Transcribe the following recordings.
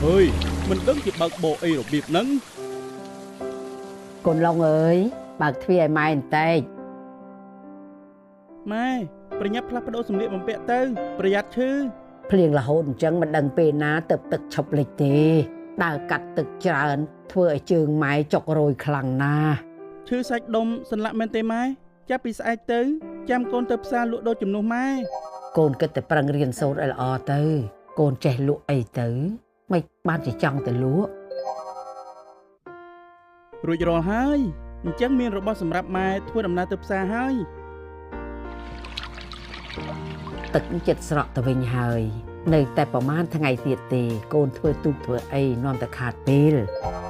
เฮ้ยมันដឹងជាបើកបោអីរបៀបហ្នឹងកូនឡុងអើយបើកទ្វារឲ្យម៉ែបន្តិចម៉ែប្រញាប់ផ្លាស់ប្ដូរសម្លៀកបំពាក់ទៅប្រយ័ត្នឈឺភ្លៀងរហូតអញ្ចឹងមិនដឹងពេលណាទៅទឹកឈប់លិចទេដើរកាត់ទឹកច្រើនធ្វើឲ្យជើងម៉ែចុករយខ្លាំងណាស់ឈឺសាច់ដុំសន្លាក់មែនទេម៉ែចាប់ពីស្អែកទៅចាំកូនទៅផ្សារលក់ដូរជំនួសម៉ែកូនគិតតែប្រឹងរៀនសូត្រឲ្យល្អទៅកូនចេះលក់អីទៅមិនបានជាចង់ទៅលក់រួចរាល់ហើយអញ្ចឹងមានរបស់សម្រាប់ម៉ែធ្វើដំណើរទៅផ្សារហើយទឹកចិត្តស្រក់ទៅវិញហើយនៅតែប្រហែលថ្ងៃទៀតទេកូនធ្វើទូកធ្វើអីនាំតែខាតពេល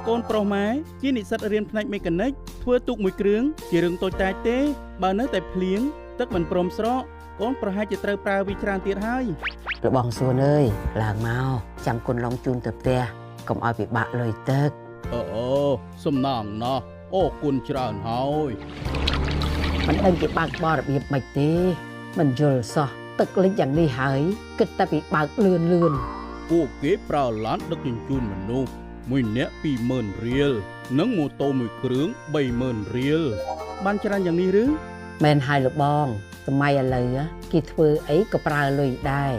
កូនប្រុសម៉ែជានិស្សិតរៀនផ្នែកមេកានិកធ្វើទូកមួយគ្រឿងជារឿងតូចតាចទេបើនៅតែភ្លៀងទឹកមិនព្រមស្រកកូនប្រហែលជាត្រូវប្រើវាច្រើនទៀតហើយរបងសួនអើយឡើងមកចាំគុណឡងជូនទៅផ្ទះកុំឲ្យពិបាកលុយទឹកអូសំណាងណោះអូគុណច្រើនហើយមិនដឹងជាបើកបរបៀបម៉េចទេមិនយល់សោះទឹកលិចយ៉ាងនេះហើយគិតតែពីបើកលឿនពួកគេប្រើឡានដឹកជញ្ជូនមនុស្សមួយនាក់20000រៀលនិងម៉ូតូមួយគ្រឿង30000រៀលបានច្រើនយ៉ាងនេះឬមែនហើយលបងសម័យឥឡូវគេធ្វើអីក៏ប្រើលុយដែរ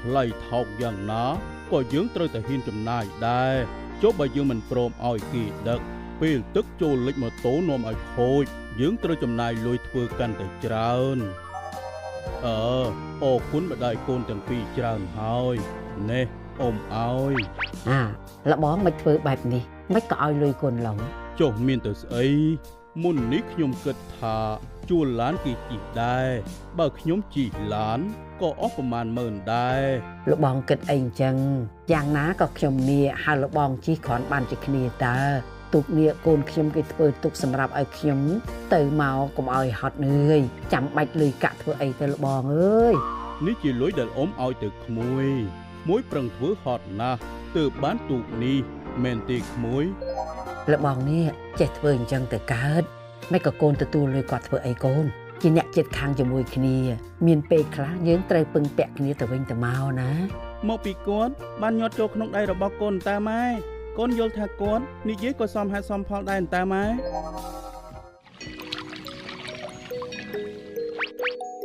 ថ្លៃថោកយ៉ាងណាក៏យើងត្រូវតែហ៊ានចំណាយដែរចុះបើយើងមិនព្រមឲ្យគេដឹកពេលទឹកចូលលិចម៉ូតូនាំឲ្យខូចយើងត្រូវចំណាយលុយធ្វើកាន់តែច្រើនអរគុណម្ដាយកូនទាំងពីរច្រើនហើយនេះអ៊ំឲ្យលបងមិនធ្វើបែបនេះមិនក៏ឲ្យលុយកូនឡងចុះមានទៅស្អីមុននេះខ្ញុំគិតថាជួលឡានគេជិះដែរបើខ្ញុំជិះឡានក៏អស់ប្រមាណ10000ដែរលបងគិតអីអញ្ចឹងយ៉ាងណាក៏ខ្ញុំនេះហើយលបងជិះគ្រាន់បានជាគ្នាតើទូកនេះកូនខ្ញុំគេធ្វើទុកសម្រាប់ឲ្យខ្ញុំទៅមកកុំឲ្យហត់នឿយចាំបាច់លុយកាក់ធ្វើអីទៅលបងអើយនេះជាលុយដែលអ៊ំឲ្យទៅក្មួយប្រឹងធ្វើហត់ណាស់ទើបបានទូកនេះមែនទេក្មួយលបងនេះចេះធ្វើអញ្ចឹងទៅកើតមិនក៏កូនទទួលលុយគាត់ធ្វើអីកូនជាអ្នកចិត្តខាងជាមួយគ្នាមានពេលខ្លះយើងត្រូវពឹងពាក់គ្នាទៅវិញទៅមកណាមកពីគាត់បានញាត់ចូលក្នុងដៃរបស់កូនតាម៉ែកូនយល់ថាគាត់និយាយក៏សមហេតុសមផលដែរតាម៉ែ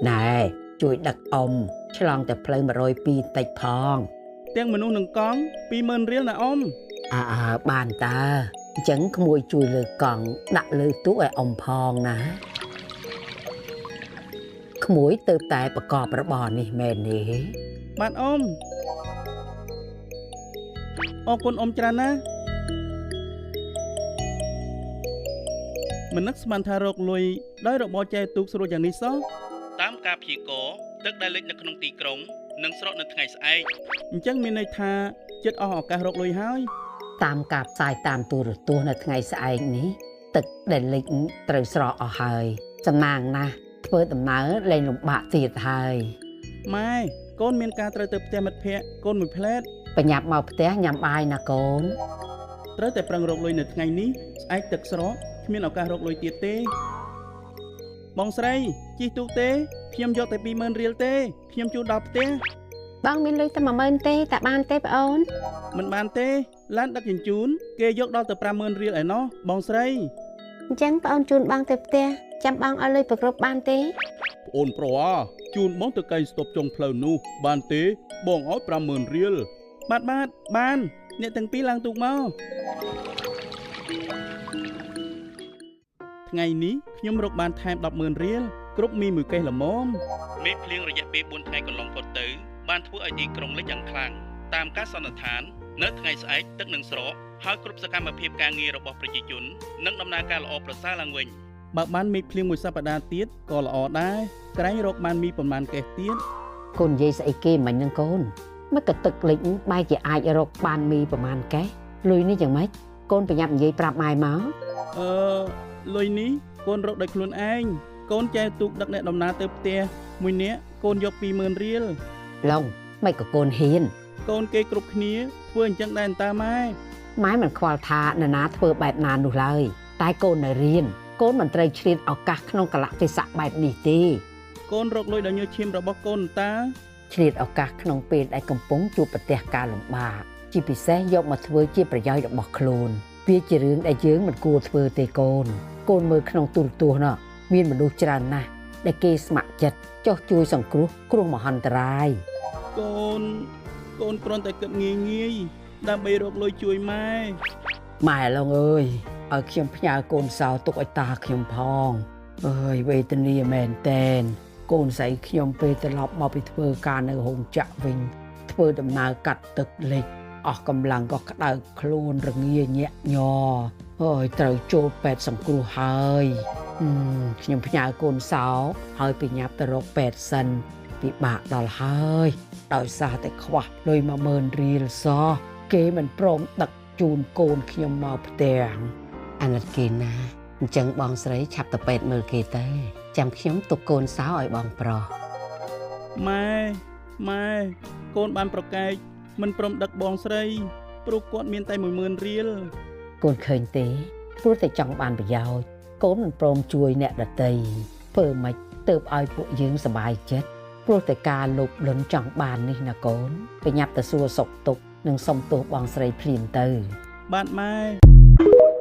ណែជួយដឹកអ៊ំឆ្លងតែផ្លូវ102តិចផងទាំងមនុស្សនឹងកង់20000រៀលណាអ៊ំបានតើអញ្ចឹងក្មួយជួយលើកង់ដាក់លើទូកឲ្យអ៊ំផងណាក្មួយទៅតែប្រកបរបរនេះមែនទេបាទអ៊ំអរគុណអ៊ំច្រើនណាស់មិននឹកស្មានថារកលុយដោយរបរចែកទូកស្រួលយ៉ាងនេះសោះតាមការព្យាករណ៍ទឹកដែលលិចនៅក្នុងទីក្រុងនឹងស្រកនៅថ្ងៃស្អែកអញ្ចឹងមានន័យថាចិត្តអស់ឱកាសរកលុយហើយតាមការផ្សាយតាមទូរទស្សន៍នៅថ្ងៃស្អែកនេះទឹកដែលលិចត្រូវស្រកអស់ហើយសំណាងណាស់ធ្វើដំណើរលែងលំបាកទៀតហើយម៉ែកូនមានការត្រូវទៅផ្ទះមិត្តភ័ក្តិកូនមួយផ្លែតបញ្ញាប់មកផ្ទះញ៉ាំបាយណាកូនត្រូវតែប្រឹងរកលុយនៅថ្ងៃនេះស្អែកទឹកស្រកគ្មានឱកាសរកលុយទៀតទេបងស្រីជិះទូកទេខ្ញុំយកតែ20000រៀលទេខ្ញុំជូនដល់ផ្ទះបងមានលុយតែ10000ទេតើបានទេបងអូនមិនបានទេឡានដឹកជញ្ជូនគេយកដល់ទៅ50000រៀលឯណោះបងស្រីអញ្ចឹងបងអូនជូនបងទៅផ្ទះចាំបងឲ្យលុយប្រគ្រប់បានទេប្អូនប្រុសជូនបងទៅកែងស្តុបចុងផ្លូវនោះបានទេបងឲ្យ50000រៀលបានអ្នកទាំងពីរឡើងទូកមកថ្ងៃនេះខ្ញុំរកបានថែម100,000រៀលគ្រប់មីមួយកេះល្មមមេឃភ្លៀងរយៈពេល4ថ្ងៃកន្លងផុតទៅបានធ្វើឲ្យទីក្រុងលិចយ៉ាងខ្លាំងតាមការសន្និដ្ឋាននៅថ្ងៃស្អែកទឹកនឹងស្រកហើយគ្រប់សកម្មភាពការងាររបស់ប្រជាជននឹងដំណើរការល្អប្រសើរឡើងវិញបើបានមេឃភ្លៀងមួយសប្តាហ៍ទៀតក៏ល្អដែរក្រែងរកបានមីប្រមាណកេះទៀតកូននិយាយស្អីគេមិញហ្នឹងកូនមិនក៏ទឹកលិចបែរជាអាចរកបានមីប្រមាណកេះលុយនេះយ៉ាងម៉េចកូនប្រញាប់និយាយប្រាប់ម៉ែមកលុយនេះកូនរកដោយខ្លួនឯងកូនចែកទូកដឹកអ្នកដំណើរទៅផ្ទះមួយនាក់កូនយក20000រៀលឡុងមិនក៏កូនហ៊ានកូនគេគ្រប់គ្នាធ្វើអញ្ចឹងដែរតាម៉ែមិនខ្វល់ថានរណាធ្វើបែបណានោះឡើយតែកូននៅរៀនកូនមិនត្រូវឆ្លៀតឱកាសក្នុងកលៈទេសៈបែបនេះទេកូនរកលុយដោយញើសឈាមរបស់កូនតាឆ្លៀតឱកាសក្នុងពេលដែលកំពុងជួបប្រទះការលំបាក ជាពិសេសយកមកធ្វើជាប្រយោជន៍របស់ខ្លួនវាជារឿងដែលយើងមិនគួរធ្វើទេកូនមើលក្នុងទូរទស្សន៍នោះមានមនុស្សច្រើនណាស់ដែលគេស្ម័គ្រចិត្តចុះជួយសង្គ្រោះគ្រោះមហន្តរាយកូនគ្រាន់តែគិតងាយដើម្បីរកលុយជួយម៉ែឡងអើយឲ្យខ្ញុំផ្ញើកូនសៅទុកឲ្យតាខ្ញុំផងអើយវេទនាមែនតែនកូនស្រីខ្ញុំពេលត្រឡប់មកពីធ្វើការនៅរោងចក្រវិញធ្វើដំណើរកាត់ទឹកលិចអស់កម្លាំងក៏ក្តៅខ្លួនរងាញាក់ញ័រអើយត្រូវចូលពេទ្យសង្គ្រោះហើយខ្ញុំផ្ញើកូនសៅហើយបញ្ញាប់ទៅរកពេទ្យសិនពិបាកដល់ហើយដោយសារតែខ្វះលុយ10000រៀលសោះគេមិនព្រមដឹកជូនកូនខ្ញុំមកផ្ទះអាណិតគេណាអញ្ចឹងបងស្រីឆាប់ទៅពេទ្យមើលគេទៅចាំខ្ញុំទុកកូនសៅឲ្យបងប្រុសម៉ែកូនបានប្រកែកមិនព្រមដឹកបងស្រីព្រោះគាត់មានតែ10000រៀលកូនឃើញទេព្រោះតែចង់បានប្រយោជន៍កូនមិនព្រមជួយអ្នកដទៃធ្វើម៉េចទៅឲ្យពួកយើងសប្បាយចិត្តព្រោះតែការលោភលន់ចង់បាននេះណាកូនបញ្ញាប់ទៅសួរសុខទុក្ខនិងសុំទោសបងស្រីភ្លាមទៅបាទម៉ែ